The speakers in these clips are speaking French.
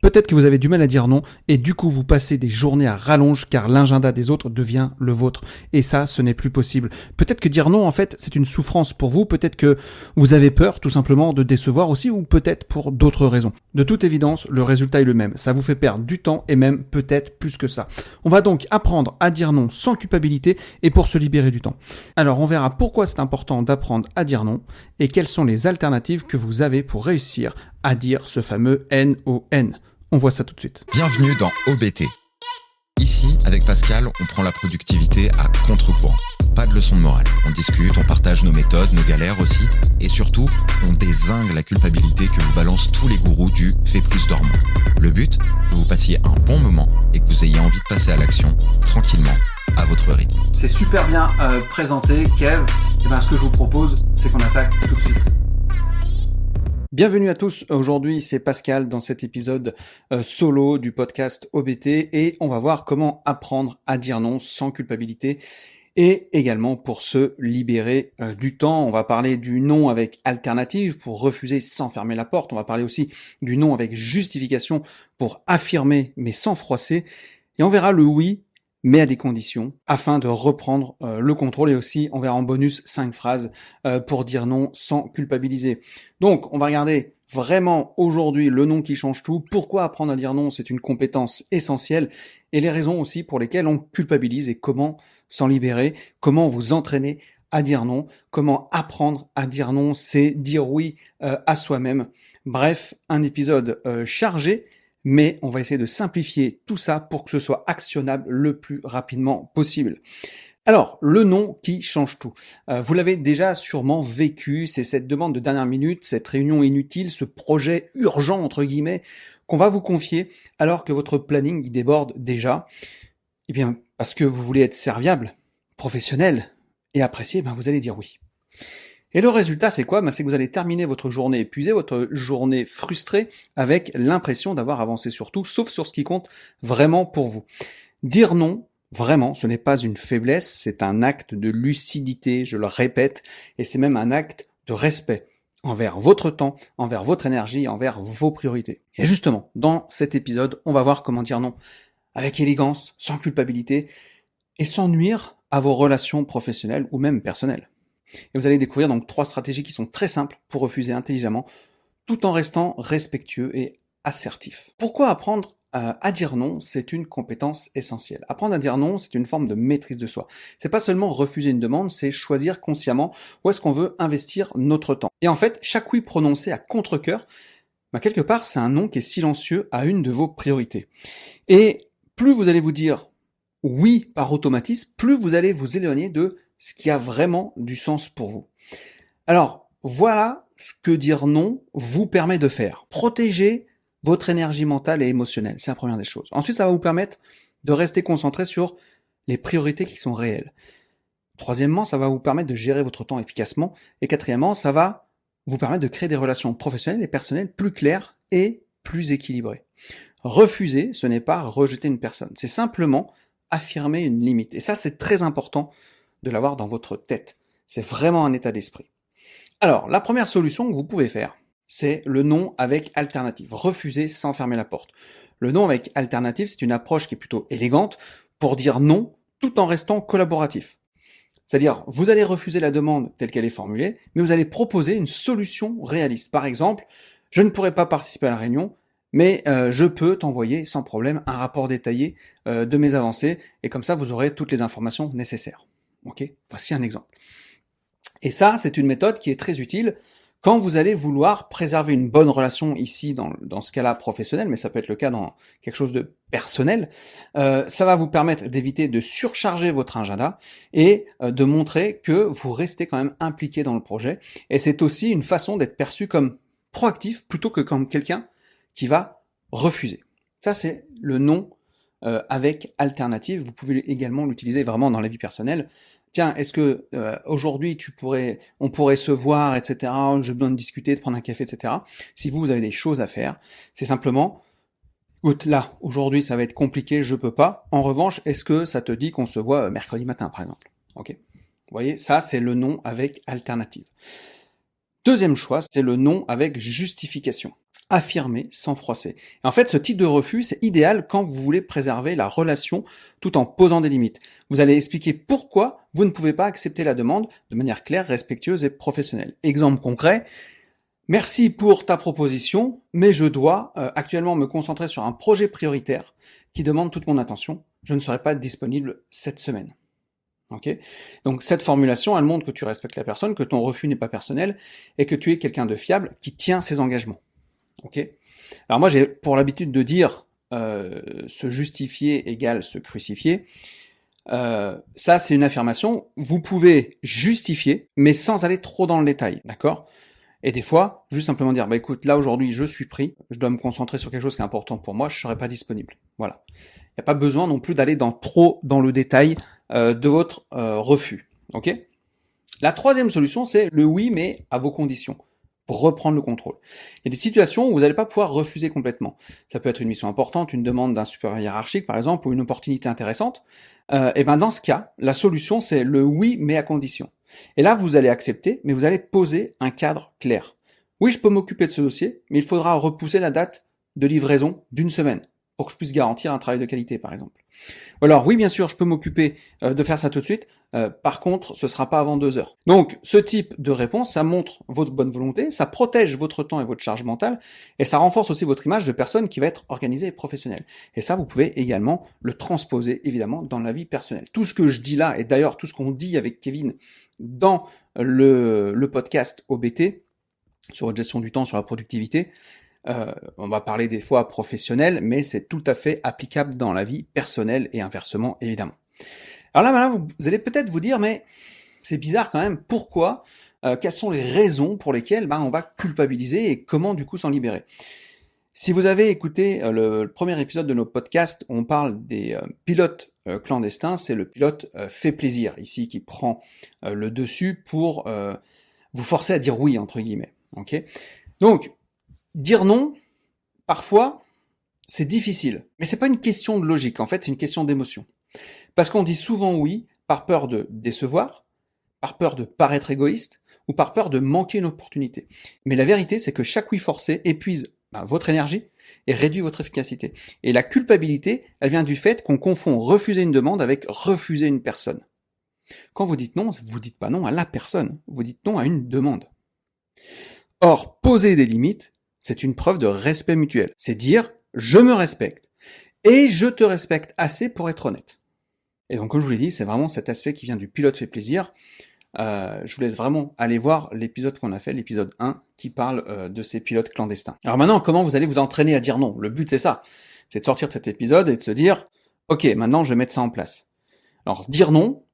Peut-être que vous avez du mal à dire non et du coup vous passez des journées à rallonge car l'agenda des autres devient le vôtre. Et ça, ce n'est plus possible. Peut-être que dire non, en fait, c'est une souffrance pour vous. Peut-être que vous avez peur tout simplement de décevoir aussi ou peut-être pour d'autres raisons. De toute évidence, le résultat est le même. Ça vous fait perdre du temps et même peut-être plus que ça. On va donc apprendre à dire non sans culpabilité et pour se libérer du temps. Alors on verra pourquoi c'est important d'apprendre à dire non et quelles sont les alternatives que vous avez pour réussir à dire ce fameux NON. On voit ça tout de suite. Bienvenue dans OBT. Ici, avec Pascal, on prend la productivité à contre-courant. Pas de leçon de morale. On discute, on partage nos méthodes, nos galères aussi. Et surtout, on dézingue la culpabilité que vous balancent tous les gourous du « fais plus, dors moins ». Le but, que vous passiez un bon moment et que vous ayez envie de passer à l'action, tranquillement, à votre rythme. C'est super bien présenté, Kev. Et ce que je vous propose, c'est qu'on attaque tout de suite. Bienvenue à tous, aujourd'hui c'est Pascal dans cet épisode solo du podcast OBT et on va voir comment apprendre à dire non sans culpabilité et également pour se libérer du temps. On va parler du non avec alternative pour refuser sans fermer la porte, on va parler aussi du non avec justification pour affirmer mais sans froisser et on verra le oui mais à des conditions, afin de reprendre le contrôle. Et aussi, on verra en bonus 5 phrases pour dire non sans culpabiliser. Donc, on va regarder vraiment aujourd'hui le non qui change tout. Pourquoi apprendre à dire non, c'est une compétence essentielle. Et les raisons aussi pour lesquelles on culpabilise et comment s'en libérer, comment vous entraîner à dire non, comment apprendre à dire non, c'est dire oui à soi-même. Bref, un épisode chargé, mais on va essayer de simplifier tout ça pour que ce soit actionnable le plus rapidement possible. Alors, le non qui change tout. Vous l'avez déjà sûrement vécu, c'est cette demande de dernière minute, cette réunion inutile, ce projet urgent, entre guillemets, qu'on va vous confier alors que votre planning y déborde déjà. Eh bien, parce que vous voulez être serviable, professionnel et apprécié, vous allez dire oui. Et le résultat, c'est quoi ? C'est que vous allez terminer votre journée épuisée, votre journée frustrée, avec l'impression d'avoir avancé sur tout, sauf sur ce qui compte vraiment pour vous. Dire non, vraiment, ce n'est pas une faiblesse, c'est un acte de lucidité, je le répète, et c'est même un acte de respect envers votre temps, envers votre énergie, envers vos priorités. Et justement, dans cet épisode, on va voir comment dire non avec élégance, sans culpabilité, et sans nuire à vos relations professionnelles ou même personnelles. Et vous allez découvrir donc 3 stratégies qui sont très simples pour refuser intelligemment, tout en restant respectueux et assertif. Pourquoi apprendre à dire non, c'est une compétence essentielle. Apprendre à dire non, c'est une forme de maîtrise de soi. C'est pas seulement refuser une demande, c'est choisir consciemment où est-ce qu'on veut investir notre temps. Et en fait, chaque oui prononcé à contre-cœur, quelque part, c'est un non qui est silencieux à une de vos priorités. Et plus vous allez vous dire oui par automatisme, plus vous allez vous éloigner de ce qui a vraiment du sens pour vous. Alors, voilà ce que dire non vous permet de faire. Protéger votre énergie mentale et émotionnelle, c'est la première des choses. Ensuite, ça va vous permettre de rester concentré sur les priorités qui sont réelles. Troisièmement, ça va vous permettre de gérer votre temps efficacement. Et quatrièmement, ça va vous permettre de créer des relations professionnelles et personnelles plus claires et plus équilibrées. Refuser, ce n'est pas rejeter une personne, c'est simplement affirmer une limite. Et ça, c'est très important de l'avoir dans votre tête. C'est vraiment un état d'esprit. Alors, la première solution que vous pouvez faire, c'est le non avec alternative. Refuser sans fermer la porte. Le non avec alternative, c'est une approche qui est plutôt élégante pour dire non tout en restant collaboratif. C'est-à-dire, vous allez refuser la demande telle qu'elle est formulée, mais vous allez proposer une solution réaliste. Par exemple, je ne pourrai pas participer à la réunion, mais je peux t'envoyer sans problème un rapport détaillé de mes avancées, et comme ça, vous aurez toutes les informations nécessaires. Ok, voici un exemple. Et ça, c'est une méthode qui est très utile quand vous allez vouloir préserver une bonne relation ici, dans ce cas-là professionnel, mais ça peut être le cas dans quelque chose de personnel. Ça va vous permettre d'éviter de surcharger votre agenda et de montrer que vous restez quand même impliqué dans le projet. Et c'est aussi une façon d'être perçu comme proactif plutôt que comme quelqu'un qui va refuser. Ça, c'est le non avec alternative. Vous pouvez également l'utiliser vraiment dans la vie personnelle. Tiens, est-ce que aujourd'hui on pourrait se voir, etc. J'ai besoin de discuter, de prendre un café, etc. Si vous avez des choses à faire, c'est simplement, écoute, là, aujourd'hui ça va être compliqué, je peux pas. En revanche, est-ce que ça te dit qu'on se voit mercredi matin, par exemple? Ok. Vous voyez, ça c'est le non avec alternative. Deuxième choix, c'est le non avec justification. affirmer sans froisser. Et en fait, ce type de refus, c'est idéal quand vous voulez préserver la relation tout en posant des limites. Vous allez expliquer pourquoi vous ne pouvez pas accepter la demande de manière claire, respectueuse et professionnelle. Exemple concret, merci pour ta proposition, mais je dois actuellement me concentrer sur un projet prioritaire qui demande toute mon attention. Je ne serai pas disponible cette semaine. Okay. Donc cette formulation, elle montre que tu respectes la personne, que ton refus n'est pas personnel et que tu es quelqu'un de fiable qui tient ses engagements. Okay. Alors moi j'ai pour l'habitude de dire se justifier égale se crucifier. Ça c'est une affirmation. Vous pouvez justifier, mais sans aller trop dans le détail, d'accord ? Et des fois, juste simplement dire, écoute, là aujourd'hui je suis pris, je dois me concentrer sur quelque chose qui est important pour moi, je serai pas disponible. Voilà. Il n'y a pas besoin non plus d'aller trop dans le détail de votre refus. Ok ? La troisième solution, c'est le oui, mais à vos conditions, pour reprendre le contrôle. Il y a des situations où vous n'allez pas pouvoir refuser complètement. Ça peut être une mission importante, une demande d'un supérieur hiérarchique, par exemple, ou une opportunité intéressante. Et dans ce cas, la solution, c'est le oui, mais à condition. Et là, vous allez accepter, mais vous allez poser un cadre clair. Oui, je peux m'occuper de ce dossier, mais il faudra repousser la date de livraison d'1 semaine pour que je puisse garantir un travail de qualité, par exemple. Ou alors, oui, bien sûr, je peux m'occuper de faire ça tout de suite. Par contre, ce sera pas avant 2 heures. Donc, ce type de réponse, ça montre votre bonne volonté, ça protège votre temps et votre charge mentale, et ça renforce aussi votre image de personne qui va être organisée et professionnelle. Et ça, vous pouvez également le transposer, évidemment, dans la vie personnelle. Tout ce que je dis là, et d'ailleurs, tout ce qu'on dit avec Kevin dans le podcast OBT, sur votre gestion du temps, sur la productivité, on va parler des fois professionnel, mais c'est tout à fait applicable dans la vie personnelle et inversement, évidemment. Alors là, maintenant, vous allez peut-être vous dire, mais c'est bizarre quand même, pourquoi quelles sont les raisons pour lesquelles on va culpabiliser et comment du coup s'en libérer. Si vous avez écouté le premier épisode de nos podcasts, on parle des pilotes clandestins, c'est le pilote fait plaisir, ici, qui prend le dessus pour vous forcer à dire oui, entre guillemets. Okay. Donc, dire non, parfois, c'est difficile. Mais c'est pas une question de logique, en fait, c'est une question d'émotion. Parce qu'on dit souvent oui par peur de décevoir, par peur de paraître égoïste, ou par peur de manquer une opportunité. Mais la vérité, c'est que chaque oui forcé épuise votre énergie et réduit votre efficacité. Et la culpabilité, elle vient du fait qu'on confond refuser une demande avec refuser une personne. Quand vous dites non, vous dites pas non à la personne, vous dites non à une demande. Or, poser des limites, c'est une preuve de respect mutuel. C'est dire, je me respecte, et je te respecte assez pour être honnête. Et donc, comme je vous l'ai dit, c'est vraiment cet aspect qui vient du pilote fait plaisir. Je vous laisse vraiment aller voir l'épisode qu'on a fait, l'épisode 1, qui parle de ces pilotes clandestins. Alors maintenant, comment vous allez vous entraîner à dire non ? Le but, c'est ça. C'est de sortir de cet épisode et de se dire, ok, maintenant, je vais mettre ça en place. Alors, dire non,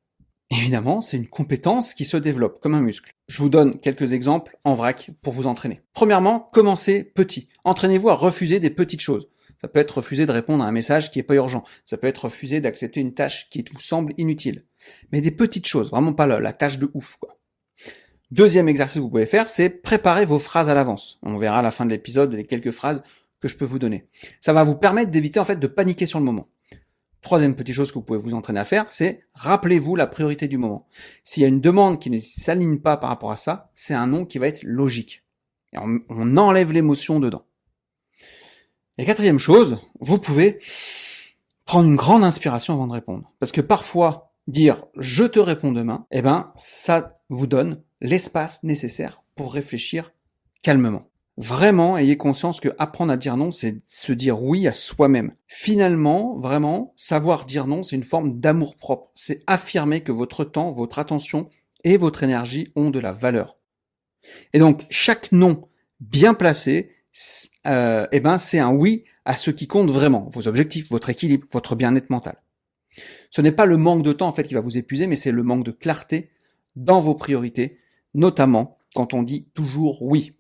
évidemment, c'est une compétence qui se développe comme un muscle. Je vous donne quelques exemples en vrac pour vous entraîner. Premièrement, commencez petit. Entraînez-vous à refuser des petites choses. Ça peut être refuser de répondre à un message qui n'est pas urgent. Ça peut être refuser d'accepter une tâche qui vous semble inutile. Mais des petites choses, vraiment pas la tâche de ouf, quoi. Deuxième exercice que vous pouvez faire, c'est préparer vos phrases à l'avance. On verra à la fin de l'épisode les quelques phrases que je peux vous donner. Ça va vous permettre d'éviter en fait de paniquer sur le moment. Troisième petite chose que vous pouvez vous entraîner à faire, c'est rappelez-vous la priorité du moment. S'il y a une demande qui ne s'aligne pas par rapport à ça, c'est un non qui va être logique. Et on enlève l'émotion dedans. Et quatrième chose, vous pouvez prendre une grande inspiration avant de répondre. Parce que parfois, dire « je te réponds demain », ça vous donne l'espace nécessaire pour réfléchir calmement. Vraiment, ayez conscience que apprendre à dire non, c'est se dire oui à soi-même. Finalement, vraiment, savoir dire non, c'est une forme d'amour-propre. C'est affirmer que votre temps, votre attention et votre énergie ont de la valeur. Et donc, chaque non bien placé, c'est un oui à ce qui compte vraiment, vos objectifs, votre équilibre, votre bien-être mental. Ce n'est pas le manque de temps en fait qui va vous épuiser, mais c'est le manque de clarté dans vos priorités, notamment quand on dit toujours oui.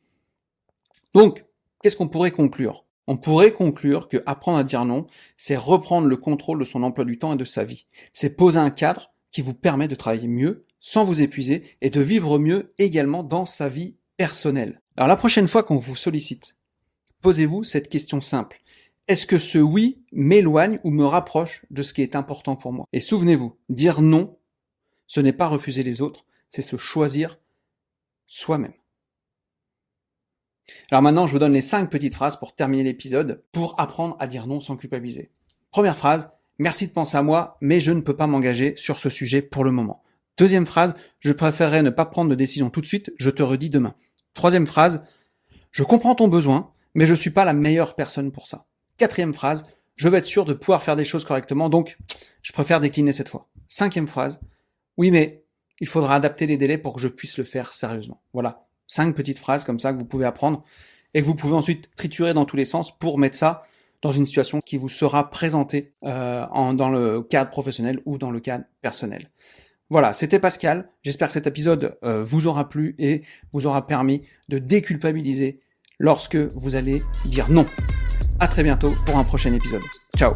Donc, qu'est-ce qu'on pourrait conclure ? On pourrait conclure que apprendre à dire non, c'est reprendre le contrôle de son emploi du temps et de sa vie. C'est poser un cadre qui vous permet de travailler mieux, sans vous épuiser, et de vivre mieux également dans sa vie personnelle. Alors la prochaine fois qu'on vous sollicite, posez-vous cette question simple. Est-ce que ce oui m'éloigne ou me rapproche de ce qui est important pour moi ? Et souvenez-vous, dire non, ce n'est pas refuser les autres, c'est se choisir soi-même. Alors maintenant, je vous donne les 5 petites phrases pour terminer l'épisode, pour apprendre à dire non sans culpabiliser. Première phrase, merci de penser à moi, mais je ne peux pas m'engager sur ce sujet pour le moment. Deuxième phrase, je préférerais ne pas prendre de décision tout de suite, je te redis demain. Troisième phrase, je comprends ton besoin, mais je suis pas la meilleure personne pour ça. Quatrième phrase, je veux être sûr de pouvoir faire des choses correctement, donc je préfère décliner cette fois. Cinquième phrase, oui mais il faudra adapter les délais pour que je puisse le faire sérieusement. Voilà, 5 petites phrases comme ça que vous pouvez apprendre et que vous pouvez ensuite triturer dans tous les sens pour mettre ça dans une situation qui vous sera présentée dans le cadre professionnel ou dans le cadre personnel. Voilà, c'était Pascal. J'espère que cet épisode vous aura plu et vous aura permis de déculpabiliser lorsque vous allez dire non. À très bientôt pour un prochain épisode. Ciao.